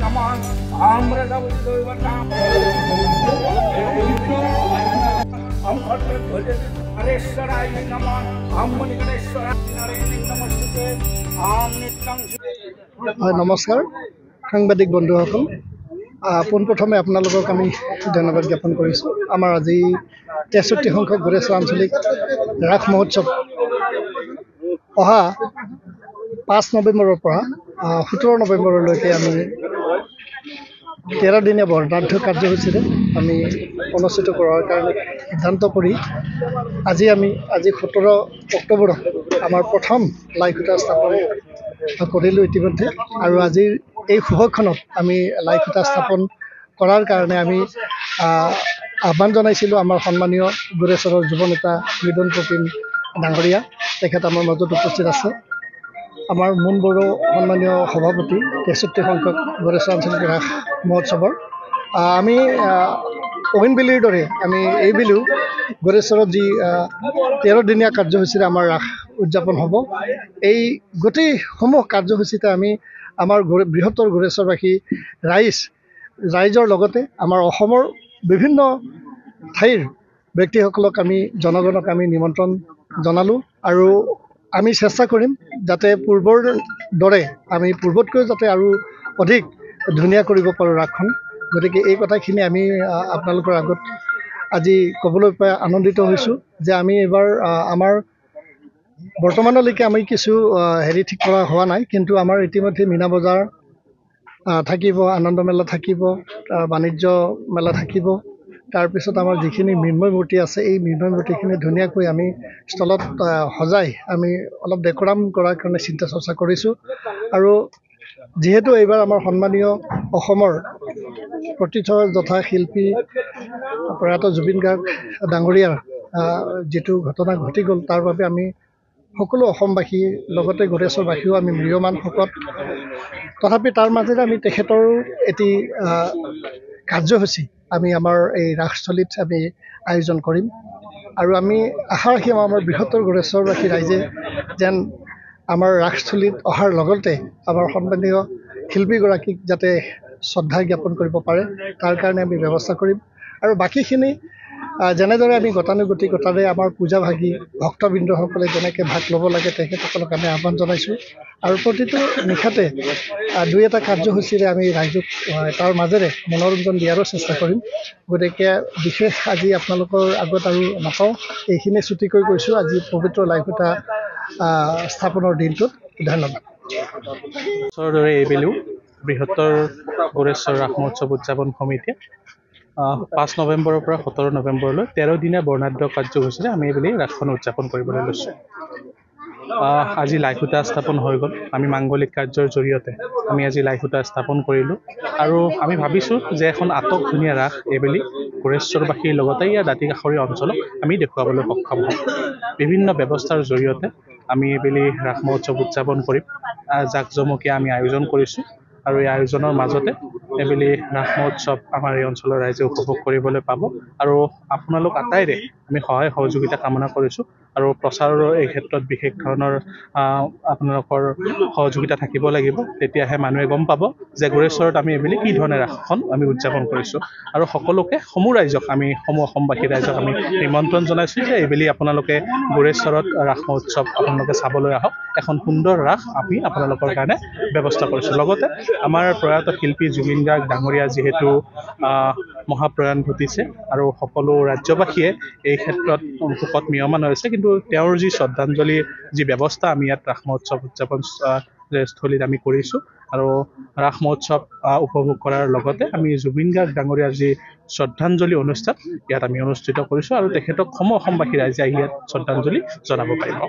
নমঃ আম্ৰদবৈবতাম হৰেশ্বৰায় নমঃ নিকটেশ্বৰায় নমস্তে নিত্যং। নমস্কাৰ সাংবাদিক বন্ধুসকল, পোনপ্ৰথমে আপোনালোকক আমি ধন্যবাদ জ্ঞাপন কৰিছোঁ। আমাৰ আজি ৬৩ সংখ্যক গোৰেশ্বৰ আঞ্চলিক ৰাস মহোৎসৱ অহা ৫ নৱেম্বৰৰ পৰা ১৭ নৱেম্বৰলৈকে আমি ১৩ দিনীয়া বৰ্ণাঢ্য কাৰ্যসূচীৰে আমি অনুষ্ঠিত কৰাৰ কাৰণে সিদ্ধান্ত কৰি আজি ১৭ অক্টোবৰত আমাৰ প্ৰথম লাইখুটা স্থাপন কৰিলোঁ ইতিমধ্যে। আৰু আজিৰ এই শুভক্ষণত আমি লাইখুটা স্থাপন কৰাৰ কাৰণে আমি আহ্বান জনাইছিলোঁ আমাৰ সন্মানীয় গোৰেশ্বৰৰ যুৱ নেতা মৃদন প্ৰতীম ডাঙৰীয়া। তেখেত আমাৰ মাজত উপস্থিত আছে। আমাৰ মুন বড়ো সন্মানীয় সভাপতি ৬৩ সংখ্যক গোৰেশ্বৰ আঞ্চলিক ৰাস মহোৎসৱৰ আমি অইনবেলিৰ দৰে আমি এইবেলিও গোৰেশ্বৰত যি ১৩ দিনীয়া কাৰ্যসূচীৰে আমাৰ ৰাস উদযাপন হ'ব। এই গোটেইসমূহ কাৰ্যসূচীতে আমি আমাৰ বৃহত্তৰ গোৰেশ্বৰবাসী ৰাইজৰ লগতে আমাৰ অসমৰ বিভিন্ন ঠাইৰ ব্যক্তিসকলক জনগণক আমি নিমন্ত্ৰণ জনালোঁ। আৰু আমি চেষ্টা কৰিম যাতে পূৰ্বৰ দৰে আমি পূৰ্বতকৈ যাতে আৰু অধিক ধুনীয়া কৰিব পাৰোঁ ৰাসখন। গতিকে এই কথাখিনি আমি আপোনালোকৰ আগত আজি ক'বলৈ পাই আনন্দিত হৈছোঁ যে আমি এইবাৰ আমাৰ বৰ্তমানলৈকে আমি কিছু ঠিক কৰা হোৱা নাই, কিন্তু আমাৰ ইতিমধ্যে মীনা বজাৰ থাকিব, আনন্দ মেলা থাকিব, বাণিজ্য মেলা থাকিব। তাৰপিছত আমাৰ যিখিনি মৃন্ময় মূৰ্তি আছে এই মৃন্ময় মূৰ্তিখিনি ধুনীয়াকৈ আমি স্থলত সজাই আমি অলপ ডেকোৰাম কৰাৰ কাৰণে চিন্তা চৰ্চা কৰিছোঁ। আৰু যিহেতু এইবাৰ আমাৰ সন্মানীয় অসমৰ প্ৰতীত যথা শিল্পী প্ৰয়াত জুবিন গাৰ্গ ডাঙৰীয়াৰ যিটো ঘটনা ঘটি গ'ল, তাৰ বাবে আমি সকলো অসমবাসী লগতে গোৰেশ্বৰবাসীও আমি ম্ৰিয়মান শোকত। তথাপি তাৰ মাজেৰে আমি তেখেতৰ এটি কাৰ্যসূচী আমি আমাৰ এই ৰাসস্থলীত আমি আয়োজন কৰিম। আৰু আমি আশা ৰাখিম আমাৰ বৃহত্তৰ গোৰেশ্বৰবাসী ৰাইজে যেন আমাৰ ৰাসস্থলীত অহাৰ লগতে আমাৰ সন্মানীয় শিল্পীগৰাকীক যাতে শ্ৰদ্ধা জ্ঞাপন কৰিব পাৰে, তাৰ কাৰণে আমি ব্যৱস্থা কৰিম। আৰু বাকীখিনি যেনেদৰে আমি গতানুগতিকতাৰে আমাৰ পূজাভাগী ভক্তবৃন্দসকলে যেনেকৈ ভাগ ল'ব লাগে তেখেতসকলক আমি আহ্বান জনাইছোঁ। আৰু প্ৰতিটো নিশাতে ২-এটা কাৰ্যসূচীৰে আমি ৰাইজক তাৰ মাজেৰে মনোৰঞ্জন দিয়াৰো চেষ্টা কৰিম। গতিকে বিশেষ আজি আপোনালোকৰ আগত আৰু নাপাওঁ, এইখিনি ছুটিকৈ কৈছোঁ আজি পবিত্ৰ লাইখুটা স্থাপনৰ দিনটোত। ধন্যবাদ। দৰে এইবেলিও বৃহত্তৰ গোৰেশ্বৰ ৰাস মহোৎসৱ উদযাপন সমিতিয়ে ৫ নৱেম্বৰৰ পৰা ১৭ নৱেম্বৰলৈ ১৩ দিনীয়া বৰ্ণাঢ্য কাৰ্যসূচীৰে আমি এইবেলি ৰাসখন উদযাপন কৰিবলৈ লৈছোঁ। আজি লাইখুটা স্থাপন হৈ গ'ল। আমি মাংগলিক কাৰ্যৰ জৰিয়তে আমি আজি লাইখুটা স্থাপন কৰিলোঁ। আৰু আমি ভাবিছোঁ যে এখন আটক ধুনীয়া ৰাস এইবেলি গোৰেশ্বৰবাসীৰ লগতে ইয়াৰ দাঁতি কাষৰীয়া অঞ্চলক আমি দেখুৱাবলৈ সক্ষম হ'ম। বিভিন্ন ব্যৱস্থাৰ জৰিয়তে আমি এইবেলি ৰাস মহোৎসৱ উদযাপন কৰিম। জাকজমকীয়া আমি আয়োজন কৰিছোঁ। আৰু এই আয়োজনৰ মাজতে এইবেলি ৰাস মহোৎসৱ আমাৰ এই অঞ্চলৰ ৰাইজে উপভোগ কৰিবলৈ পাব। আৰু আপোনালোক আটাইৰে আমি সহায় সহযোগিতা কামনা কৰিছোঁ। আৰু প্ৰচাৰৰ এই ক্ষেত্ৰত বিশেষ ধৰণৰ আপোনালোকৰ সহযোগিতা থাকিব লাগিব। তেতিয়াহে মানুহে গম পাব যে গোৰেশ্বৰত আমি এইবেলি কি ধৰণে ৰাসখন আমি উদযাপন কৰিছোঁ। আৰু সকলোকে সমূহ ৰাইজক সমূহ অসমবাসী ৰাইজক আমি নিমন্ত্ৰণ জনাইছোঁ যে এইবেলি আপোনালোকে গোৰেশ্বৰত ৰাস মহোৎসৱ আপোনালোকে চাবলৈ আহক। এখন সুন্দৰ ৰাস আমি আপোনালোকৰ কাৰণে ব্যৱস্থা কৰিছোঁ। লগতে আমাৰ প্ৰয়াত শিল্পী জুবিন গাৰ্গ ডাঙৰীয়া যিহেতু মহাপ্ৰয়াণ ঘটিছে আৰু সকলো ৰাজ্যবাসীয়ে এই ক্ষেত্ৰত শোকত ম্ৰিয়মান হৈছে, কিন্তু তেওঁৰ যি শ্ৰদ্ধাঞ্জলিৰ যি ব্যৱস্থা আমি ইয়াত ৰাস মহোৎসৱ উদযাপন স্থলীত আমি কৰিছোঁ। আৰু ৰাস মহোৎসৱ উপভোগ কৰাৰ লগতে আমি জুবিন গাৰ্গ ডাঙৰীয়াৰ যি শ্ৰদ্ধাঞ্জলি অনুষ্ঠান ইয়াত আমি অনুষ্ঠিত কৰিছোঁ। আৰু তেখেতক সমূহ অসমবাসী ৰাইজে ইয়াত শ্ৰদ্ধাঞ্জলি জনাব পাৰিব।